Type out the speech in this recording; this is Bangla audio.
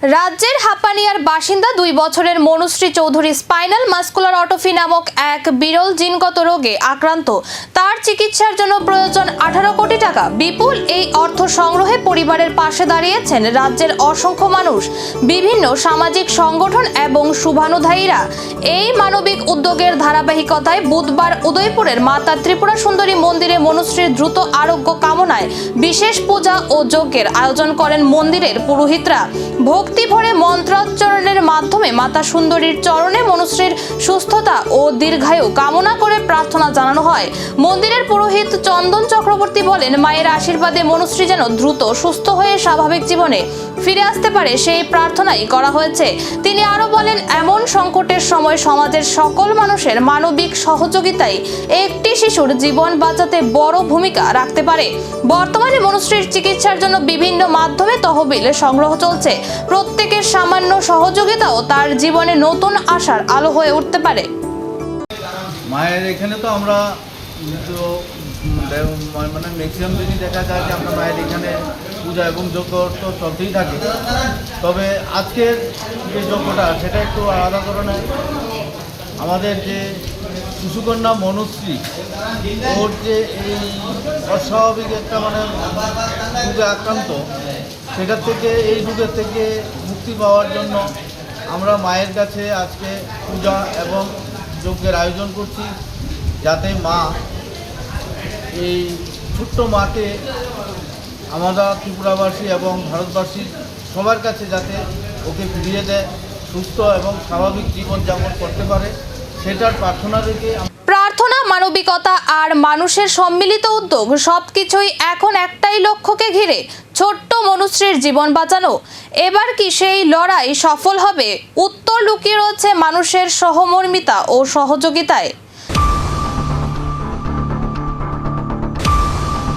রাজ্যের হাপানিয়ার বাসিন্দা 2 বছরের মনুশ্রী চৌধুরী স্পাইনাল মাস্কুলার অটোফি নামক এক বিরল জিনগত রোগে আক্রান্ত। তার চিকিৎসার জন্য প্রয়োজন 18 কোটি টাকা। বিপুল এই অর্থ সংগ্রহে পরিবারের পাশে দাঁড়িয়েছেন রাজ্যের অসংখ্য মানুষ, বিভিন্ন সামাজিক সংগঠন এবং শুভানুধ্যায়ীরা। এই মানবিক উদ্যোগের ধারাবাহিকতায় বুধবার উদয়পুরের মাতা ত্রিপুরা সুন্দরী মন্দিরে মনুশ্রীর দ্রুত আরোগ্য কামনায় বিশেষ পূজা ও যজ্ঞের আয়োজন করেন মন্দিরের পুরোহিতরা। ভক্তি ভরে মন্ত্রোচ্চারণের মাধ্যমে মাতা সুন্দরীর চরণে মনুশ্রীর সুস্থতা ও দীর্ঘায়ু কামনা করে প্রার্থনা জানানো হয়। মন্দিরের পুরোহিত চন্দন চক্রবর্তী বলেন, মায়ের আশীর্বাদে মনুশ্রী যেন দ্রুত সুস্থ হয়ে স্বাভাবিক জীবনে ফিরে আসতে পারে সেই প্রার্থনাই করা হয়েছে। তিনি আরো বলেন, এমন সংকটের সময় সমাজের সকল মানুষের মানবিক সহযোগিতায় একটি শিশুর জীবন বাঁচাতে বড় ভূমিকা রাখতে পারে। বর্তমানে মনুশ্রীর চিকিৎসার জন্য বিভিন্ন মাধ্যমে তহবিল সংগ্রহ চলছে। প্রত্যেকের সামান্য সহযোগিতাও তার জীবনে নতুন আশার আলো হয়ে উঠতে পারে। মায়ের এখানে তো আমরা মানে ম্যাক্সিমাম দিনই দেখা যায় যে আমরা মায়ের এখানে পূজা এবং যজ্ঞ তো চলতেই থাকে। তবে আজকের যে যজ্ঞটা সেটা একটু আলাদা ধরনের। আমাদের যে শিশুকন্যা মনুশ্রী, ওর যে এই অস্বাভাবিক একটা মানে রোগে আক্রান্ত, সেটার থেকে এই রোগের থেকে মুক্তি পাওয়ার জন্য আমরা মায়ের কাছে আজকে পূজা এবং যজ্ঞের আয়োজন করছি, যাতে মা এই ছোট্ট মাকে আমরা ত্রিপুরাবাসী এবং ভারতবাসী সবার কাছে যাতে ওকে ফিরিয়ে দেয়, সুস্থ এবং স্বাভাবিক জীবনযাপন করতে পারে, সেটার প্রার্থনা রেখে প্রার্থনা, মানবিকতা আর মানুষের সম্মিলিত উদ্যোগ সবকিছুই এখন একটাই লক্ষ্যকে ঘিরে, ছোট্ট মনুশ্রীর জীবন বাঁচানো। এবার কি সেই লড়াই সফল হবে? উত্তর লুকিয়ে রয়েছে মানুষের সহমর্মিতা ও সহযোগিতায়।